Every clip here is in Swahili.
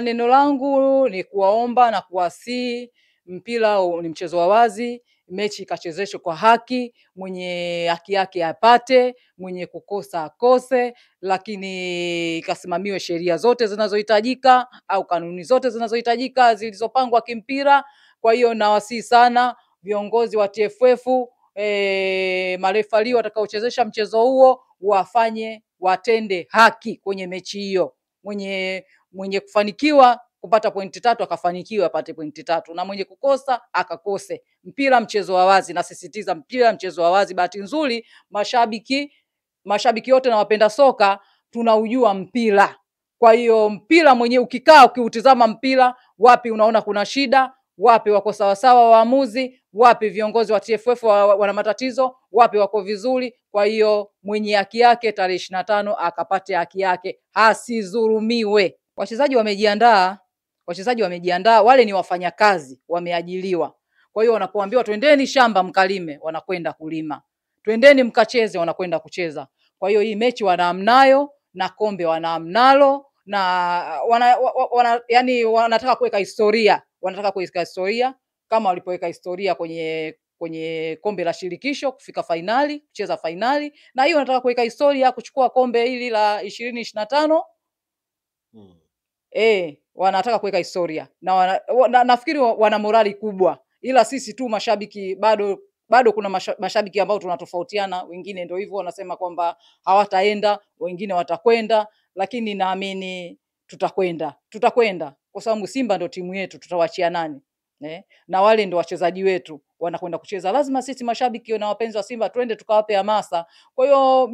Neno langu ni kuwaomba na kuwasihi, mpira ni mchezo wa wazi, mechi ikachezeshwe kwa haki, mwenye haki yake apate, mwenye kukosa akose, lakini ikasimamiwe sheria zote zinazohitajika au kanuni zote zinazohitajika zilizopangwa kimpira. Kwa hiyo nawasihi sana viongozi wa TFF, marefali watakaochezesha mchezo huo watende haki kwenye mechi hiyo. Mwenye kufanikiwa kupata pointi 3 akafanikiwa apate pointi 3, na mwenye kukosa akakose. Mpira mchezo wa wazi, nasisitiza mpira mchezo wa wazi. Bahati nzuri mashabiki wote na wapenda soka tunaujua mpira. Kwa hiyo mpira mwenye ukikaa ukiutizama mpira, wapi unaona kuna shida, wapi wako sawa sawa waamuzi, wapi viongozi wa TFF wana matatizo, wapi wako vizuri. Kwa hiyo mwenye haki yake tarehe 25 akapate haki yake, asidhulumiwe. Wachezaji wamejiandaa, wale ni wafanyakazi wameajiliwa. Kwa hiyo wanapoambiwa twendeni shamba mkalime, wanakwenda kulima. Twendeni mkacheze, wanakwenda kucheza. Kwa hiyo hii mechi wanaamnayo na kombe wanaamnalo, na wanataka kuweka historia, kama walipoweka historia kwenye kombe la shirikisho kufika fainali, kucheza fainali, na hiyo wanataka kuweka historia kuchukua kombe hili la 2025. Wanataka kuweka historia na nafikiri wana morali kubwa, ila sisi tu mashabiki bado kuna mashabiki ambao tunatofautiana. Wengine ndio hivyo wanasema kwamba hawataenda, wengine watakwenda, lakini naamini tutakwenda kwa sababu Simba ndio timu yetu, tutawachia nani? Na wale ndio wachezaji wetu wanakwenda kucheza, lazima sisi mashabiki na wapenzi wa Simba twende tukawape hamasa. Kwa hiyo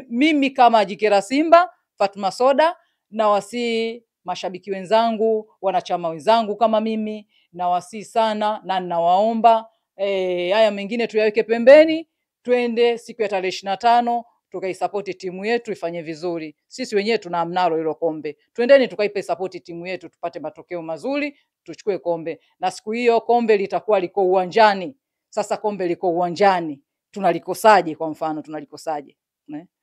mimi kama Jikera Simba Fatuma Soda nawasihi mashabiki wenzangu, wanachama wenzangu kama mimi, nawasihi sana na ninawaomba haya mengine tuyaweke pembeni, twende siku ya tarehe 25 tukaisupport timu yetu ifanye vizuri. Sisi wenyewe tunaamnalo hilo kombe. Twendeni tukaipe support timu yetu tupate matokeo mazuri, tuchukue kombe. Na siku hiyo kombe litakuwa liko uwanjani. Sasa kombe liko uwanjani, tunalikosaje? Kwa mfano tunalikosaje?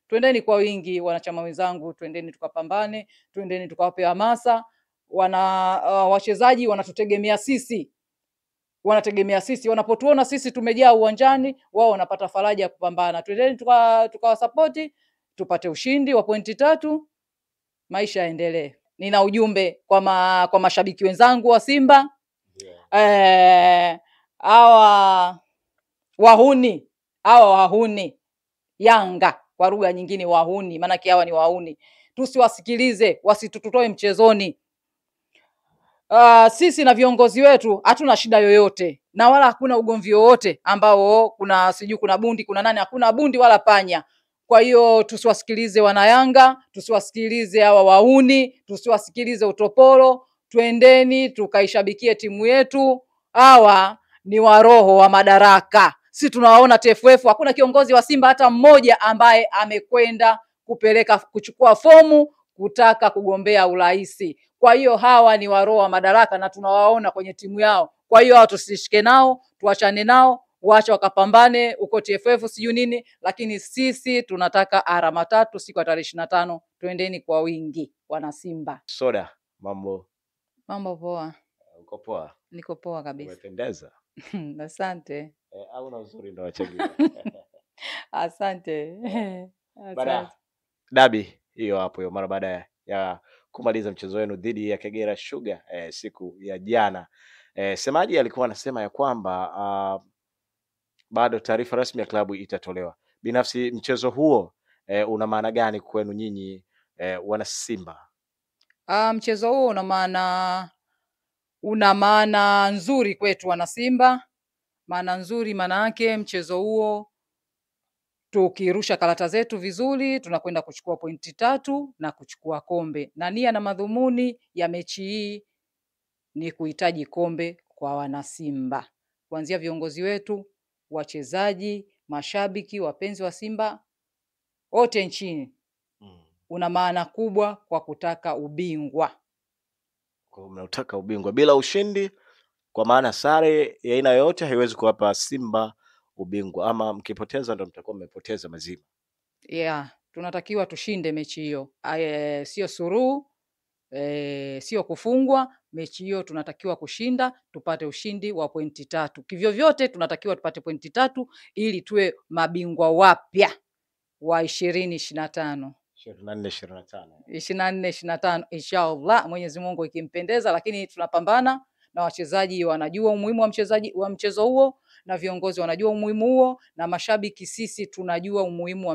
Twendeni kwa wingi wanachama wenzangu, twendeni tukapambane, twendeni tukawape hamasa. Wachezaji wanatutegemea sisi. Wanapotuona sisi tumejaa uwanjani, wao wanapata faraja ya kupambana. Twendeni tukawasupport, tupate ushindi wa pointi 3, maisha yaendelee. Nina ujumbe kwa mashabiki wenzangu wa Simba. Hawa wahuni Yanga, kwa lugha nyingine wahuni, maana hawa ni wahuni. Tusiwasikilize, wasitutoe mchezoni. Sisi na viongozi wetu hatuna shida yoyote, na wala hakuna ugomvi wowote ambao kuna bundi, kuna nani, hakuna bundi wala panya. Kwa hiyo tusiwasikilize wana Yanga, tusiwasikilize hawa wahuni, tusiwasikilize utopolo. Twendeni tukaishabikie timu yetu. Hawa ni waroho wa madaraka. Sisi tunawaona TFF, hakuna kiongozi wa Simba hata mmoja ambaye amekwenda kuchukua fomu kutaka kugombea urais. Kwa hiyo hawa ni waroho wa madaraka na tunawaona kwenye timu yao. Kwa hiyo hao tusishike nao, tuachane nao, waache wakapambane uko TFF siyo nini, lakini sisi tunataka alama 3 siku ya tarehe 25. Twendeni kwa wingi wana Simba. Soda, mambo poa. Uko poa? Niko poa kabisa. Umependeza. Asante. Au na uzuri ndo wachagi. Asante. Baada dabi hiyo hapo hiyo, mara baada ya kumaliza mchezo wenu dhidi ya Kagera Sugar siku ya jana, semaji alikuwa anasema ya kwamba bado taarifa rasmi ya klabu itatolewa. Binafsi mchezo huo una maana gani kwenu nyinyi wana Simba? Mchezo huo una maana nzuri kwetu wana Simba. Maana nzuri maana yake mchezo huo tukirusha karata zetu vizuri tunakwenda kuchukua pointi 3 na kuchukua kombe. Na nia na madhumuni ya mechi hii ni kuhitaji kombe kwa wana Simba. Kuanzia viongozi wetu, wachezaji, mashabiki, wapenzi wa Simba wote nchini. Una maana kubwa kwa kutaka ubingwa. Kwa mnautaka ubingwa bila ushindi, kwa maana sare ya aina yoyote haiwezi kuwapa Simba ubingwa, ama mkipoteza ndio mtakuwa mmepoteza mazima. Tunatakiwa tushinde mechi hiyo. Sio suruhu. sio kufungwa. Mechi hiyo tunatakiwa kushinda, tupate ushindi wa pointi 3. Kivyovyote tunatakiwa tupate pointi 3 ili tuwe mabingwa wapya wa 2025. 24 25. 24 25 inshallah, Mwenyezi Mungu ikimpendeza, lakini tunapambana na wachezaji wanajua umuhimu wa mchezo huo, na viongozi wanajua umuhimu huo, na mashabiki sisi tunajua umuhimu wa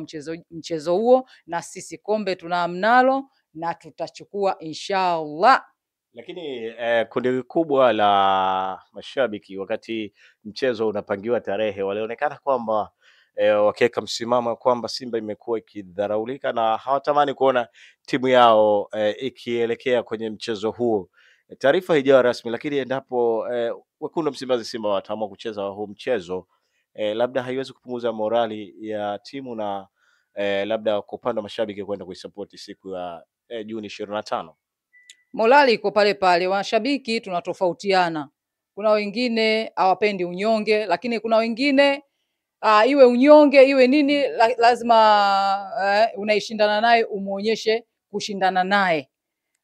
mchezo huo, na sisi kombe tunamnalo na tutachukua inshallah. Lakini kundi kubwa la mashabiki wakati mchezo unapangiwa tarehe walionekana kwamba wakiweka msimamo kwamba Simba imekuwa ikidharaulika na hawatamani kuona timu yao ikielekea kwenye mchezo huo. Taarifa haijawa rasmi, lakini endapo wekundu wa Msimbazi Simba wataamua kucheza huu mchezo labda haiwezi kupunguza morali ya timu na labda kwa upande wa mashabiki kwenda kuisupport siku ya Juni 25. Morali iko pale pale. Washabiki tunatofautiana, kuna wengine hawapendi unyonge, lakini kuna wengine iwe unyonge iwe nini, lazima unaishindana naye umuonyeshe kushindana naye.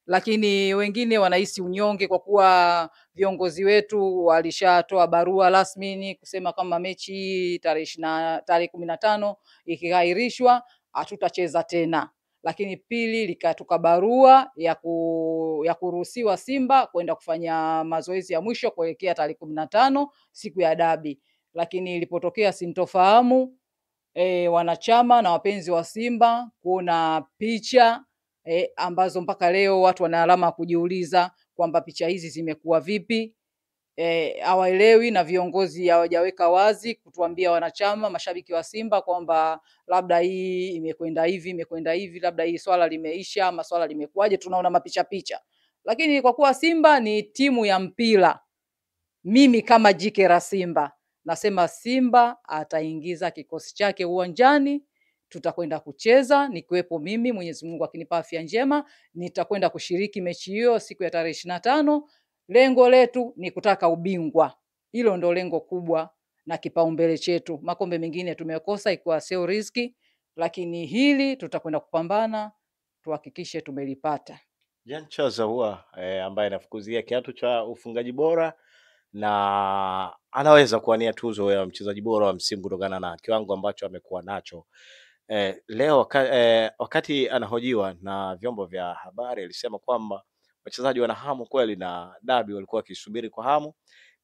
Lakini wengine wanahisi unyonge kwa kuwa viongozi wetu walishatoa barua rasmi kusema kama mechi tarehe 15 ikihairishwa hatutacheza tena. Lakini pili likatoka barua ya kuruhusiwa Simba kwenda kufanya mazoezi ya mwisho kuelekea tarehe 15 siku ya dabi. Lakini ilipotokea sintofahamu, wanachama na wapenzi wa Simba kuona picha ambazo mpaka leo watu wana alama kujiuliza kwamba picha hizi zimekuwa vipi, hawaelewi, na viongozi hawajaweka wazi kutuambia wanachama, mashabiki wa Simba kwamba labda hii imekwenda hivi, labda hii swala limeisha ama swala limekuwaje. Tunaona mapicha, lakini kwa kuwa Simba ni timu ya mpira, mimi kama jike la Simba nasema Simba ataingiza kikosi chake uwanjani, tutakwenda kucheza, nikiwepo mimi, Mwenyezi Mungu akinipa afya njema, nitakwenda kushiriki mechi hiyo siku ya tarehe 25. Lengo letu ni kutaka ubingwa, hilo ndo lengo kubwa na kipaumbele chetu. Makombe mengine tumekosa ikiwa sio riziki, lakini hili tutakwenda kupambana tuhakikishe tumelipata. Jean Charles Ahoua ambaye anafukuzia kiatu cha ufungaji bora na anaweza kuwania tuzo ya mchezaji bora wa msimu kutokana na kiwango ambacho amekuwa nacho. Leo wakati anahojiwa na vyombo vya habari alisema kwamba wachezaji wana hamu kweli na dabi walikuwa wakisubiri kwa hamu,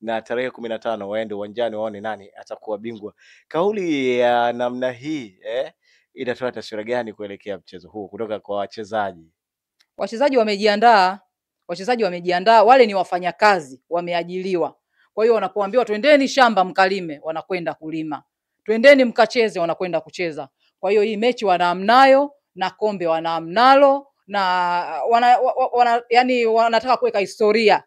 na tarehe 15 waende uwanjani waone nani atakuwa bingwa. Kauli ya namna hii inatoa taswira gani kuelekea mchezo huu kutoka kwa wachezaji? Wachezaji wamejiandaa, wale ni wafanyakazi wameajiliwa. Kwa hiyo wanapoambiwa twendeni shamba mkalime, wanakwenda kulima, twendeni mkacheze, wanakwenda kucheza. Kwa hiyo hii mechi wanaamnayo na kombe wanaamnalo, na yani wanataka kuweka historia,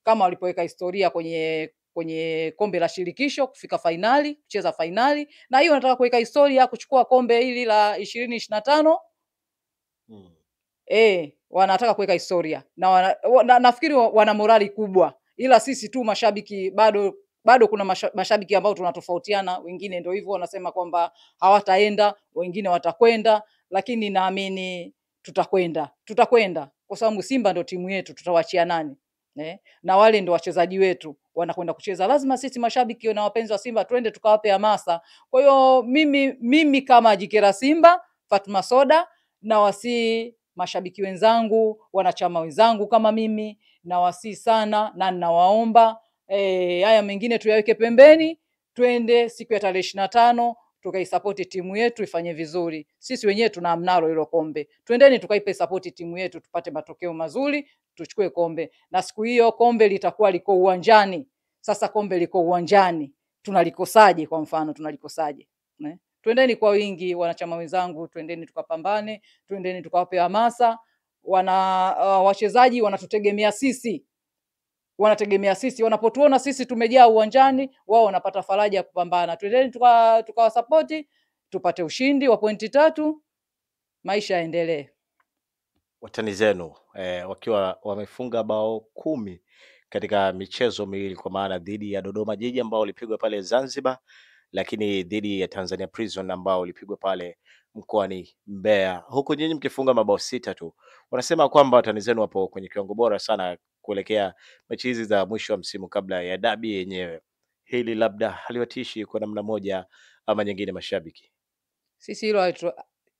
kama walipoweka historia kwenye kombe la shirikisho kufika fainali, kucheza fainali, na hiyo wanataka kuweka historia kuchukua kombe hili la 2025. Wanataka kuweka historia na nafikiri wana morali kubwa, ila sisi tu mashabiki bado kuna mashabiki ambao tunatofautiana. Wengine ndio hivyo wanasema kwamba hawataenda, wengine watakwenda, lakini naamini tutakwenda kwa sababu Simba ndio timu yetu, tutawachia nani? Na wale ndio wachezaji wetu wanakwenda kucheza, lazima sisi mashabiki na wapenzi wa Simba twende tukawape hamasa. Kwa hiyo mimi kama jikera Simba Fatuma Soda na wasi mashabiki wenzangu, wanachama wenzangu kama mimi, na wasi sana na ninawaomba haya mengine tuyaweke pembeni, twende siku ya tarehe 25 tukaisapoti timu yetu ifanye vizuri. Sisi wenyewe tunaamnalo hilo kombe, twendeni tukaipe support timu yetu tupate matokeo mazuri, tuchukue kombe. Na siku hiyo kombe litakuwa liko uwanjani. Sasa kombe liko uwanjani, tunalikosaje? Kwa mfano tunalikosaje? Twendeni kwa wingi wanachama wenzangu, twendeni tukapambane, twendeni tukawape hamasa. Wachezaji wanatutegemea sisi, wanapotuona sisi tumejaa uwanjani, wao wanapata faraja ya kupambana. Twendeni tukawasapoti tupate ushindi wa pointi 3, maisha yaendelee. Watani zenu wakiwa wamefunga bao 10 katika michezo miwili, kwa maana dhidi ya Dodoma Jiji ambao walipigwa pale Zanzibar lakini dhidi ya Tanzania Prison ambao ulipigwa pale mkoani Mbeya, huku nyinyi mkifunga mabao 6 tu. Wanasema kwamba watani zenu wapo kwenye kiwango bora sana kuelekea mechi hizi za mwisho wa msimu kabla ya dabi yenyewe. Hili labda haliwatishi kwa namna moja ama nyingine mashabiki? Sisi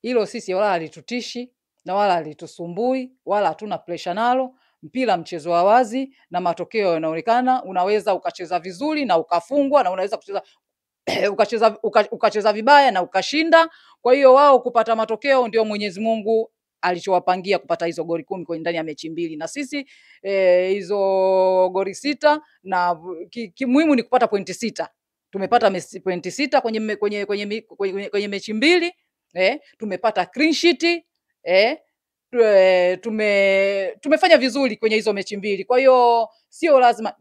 hilo sisi wala halitutishi na wala halitusumbui wala hatuna pressure nalo. Mpira mchezo wa wazi na matokeo yanaonekana. Unaweza ukacheza vizuri na ukafungwa, na unaweza kucheza ukacheza vibaya na ukashinda. Kwa hiyo wao kupata matokeo ndio Mwenyezi Mungu alichowapangia, kupata hizo goli 10 kwenye ndani ya mechi mbili, na sisi hizo goli 6, na muhimu ni kupata pointi 6. Tumepata pointi 6 kwenye mechi mbili, tumepata clean sheet, tumefanya vizuri kwenye hizo mechi mbili. Kwa hiyo sio lazima,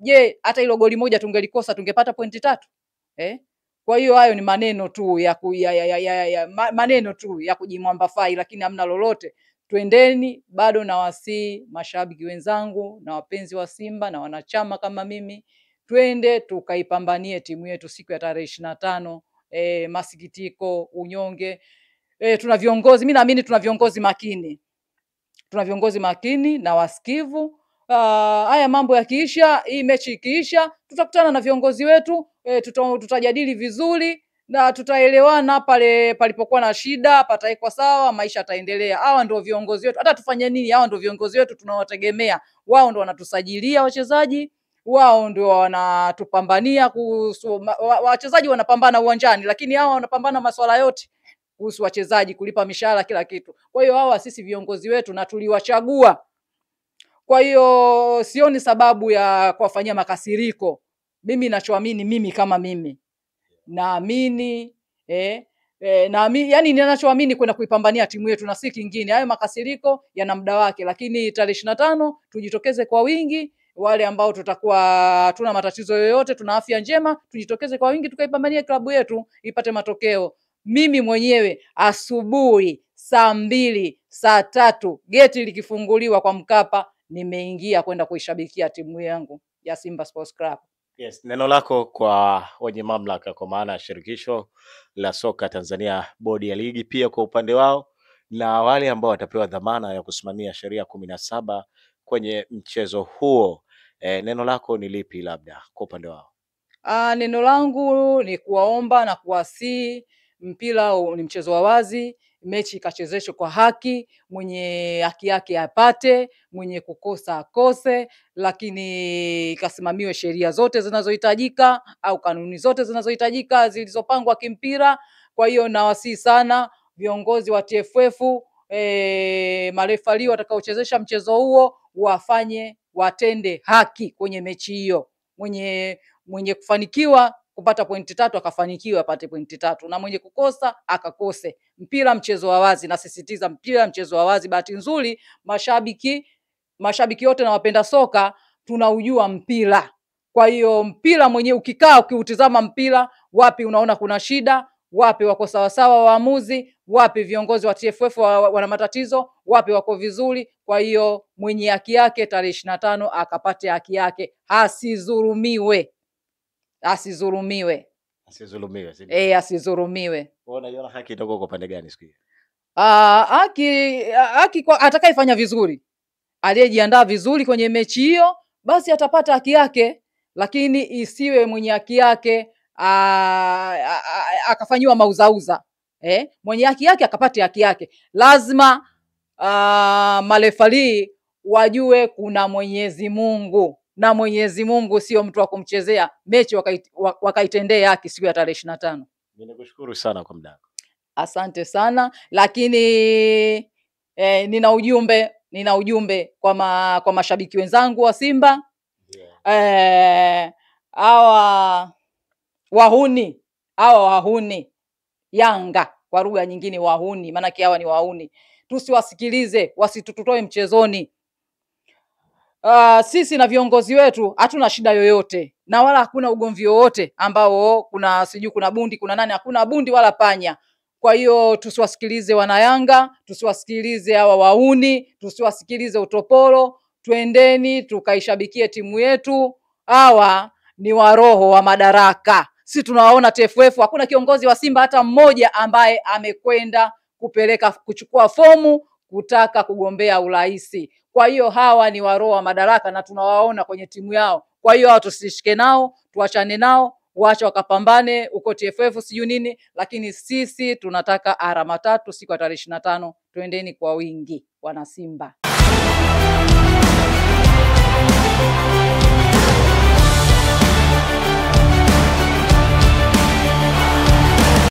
hata hilo goli moja tungelikosa tungepata pointi 3. Kwa hiyo hayo ni maneno tu maneno tu ya kujimwamba fai, lakini hamna lolote. Twendeni, bado na wasii mashabiki wenzangu na wapenzi wa Simba na wanachama kama mimi, twende tukaipambanie timu yetu siku ya tarehe 25. Masikitiko, unyonge, tuna viongozi, mimi naamini tuna viongozi makini. Tuna viongozi makini na wasikivu. Haya mambo yakiisha, hii mechi ikiisha, tutakutana na viongozi wetu, tutajadili vizuri na tutaelewana pale palipokuwa na shida, pataikwa sawa, maisha yataendelea. Hawa ndio viongozi wetu. Hata tufanye nini, hawa ndio viongozi wetu tunawategemea. Wao ndio wanatusajilia wachezaji, wao ndio wanatupambania wachezaji wanapambana uwanjani, lakini hawa wanapambana masuala yote kuhusu wachezaji, kulipa mishahara, kila kitu. Kwa hiyo hawa sisi viongozi wetu na tuliwachagua. Kwa hiyo sioni sababu ya kuwafanyia makasiriko. Mimi ninachoamini, mimi kama mimi naamini yani ninachoamini kwenda kuipambania timu yetu na si kingine. Hayo makasiriko yana muda wake, lakini tarehe 25 tujitokeze kwa wingi. Wale ambao tutakuwa tuna matatizo yoyote, tuna afya njema, tujitokeze kwa wingi tukaipambania klabu yetu ipate matokeo. Mimi mwenyewe asubuhi saa 2, saa 3 geti likifunguliwa kwa Mkapa, nimeingia kwenda kuishabikia timu yangu ya Simba Sports Club. Yes, neno lako kwa wenye mamlaka, kwa maana ya shirikisho la soka Tanzania, bodi ya ligi pia kwa upande wao, na wale ambao watapewa dhamana ya kusimamia sheria 17 kwenye mchezo huo, neno lako ni lipi labda kwa upande wao? Neno langu ni kuwaomba na kuwasihi, mpira ni mchezo wa wazi, mechi ikachezeshwe kwa haki, mwenye haki yake apate, mwenye kukosa akose, lakini ikasimamiwe sheria zote zinazohitajika au kanuni zote zinazohitajika zilizopangwa kimpira. Kwa hiyo nawasihi sana viongozi wa TFF, marefali watakaochezesha mchezo huo watende haki kwenye mechi hiyo. Mwenye kufanikiwa kupata pointi 3 akafanikiwa apate pointi 3, na mwenye kukosa akakose. Mpira mchezo wa wazi, nasisitiza mpira mchezo wa wazi. Bahati nzuri mashabiki wote na wapenda soka tunaujua mpira. Kwa hiyo mpira mwenyewe ukikaa ukiutizama mpira, wapi unaona kuna shida, wapi wako sawa sawa waamuzi, wapi viongozi wa TFF wana matatizo, wapi wako vizuri. Kwa hiyo mwenye haki yake tarehe 25 akapate haki yake, asizulumiwe. Asizulumiwe. Asizulumiwe. Unaiona haki itakuwa kwa pande gani siku hiyo? Haki kwa atakayefanya vizuri, aliyejiandaa vizuri kwenye mechi hiyo, basi atapata haki yake, lakini isiwe mwenye haki yake akafanyiwa mauzauza. Mwenye haki yake akapate haki yake. Lazima marefali wajue kuna Mwenyezi Mungu, na Mwenyezi Mungu sio mtu wa kumchezea. Mechi wakaitendee haki siku ya tarehe 25. Ninakushukuru sana kwa muda wako. Asante sana, lakini nina ujumbe kwa mashabiki wenzangu wa Simba. Hawa wahuni Yanga, kwa lugha nyingine wahuni, maana hawa ni wahuni. Tusiwasikilize, wasitutoe mchezoni. Sisi na viongozi wetu hatuna shida yoyote, na wala hakuna ugomvi wowote ambao kuna bundi, kuna nani. Hakuna bundi wala panya. Kwa hiyo tusiwasikilize wana Yanga, tusiwasikilize hawa wahuni, tusiwasikilize utopolo. Twendeni tukaishabikie timu yetu. Hawa ni waroho wa madaraka. Si tunawaona TFF, hakuna kiongozi wa Simba hata mmoja ambaye amekwenda kuchukua fomu kutaka kugombea urais. Kwa hiyo hawa ni waroho wa madaraka na tunawaona kwenye timu yao. Kwa hiyo hao tusishike nao, tuachane nao, waache wakapambane uko TFF siyo nini, lakini sisi tunataka alama 3 siku ya tarehe 25. Twendeni kwa wingi wana Simba.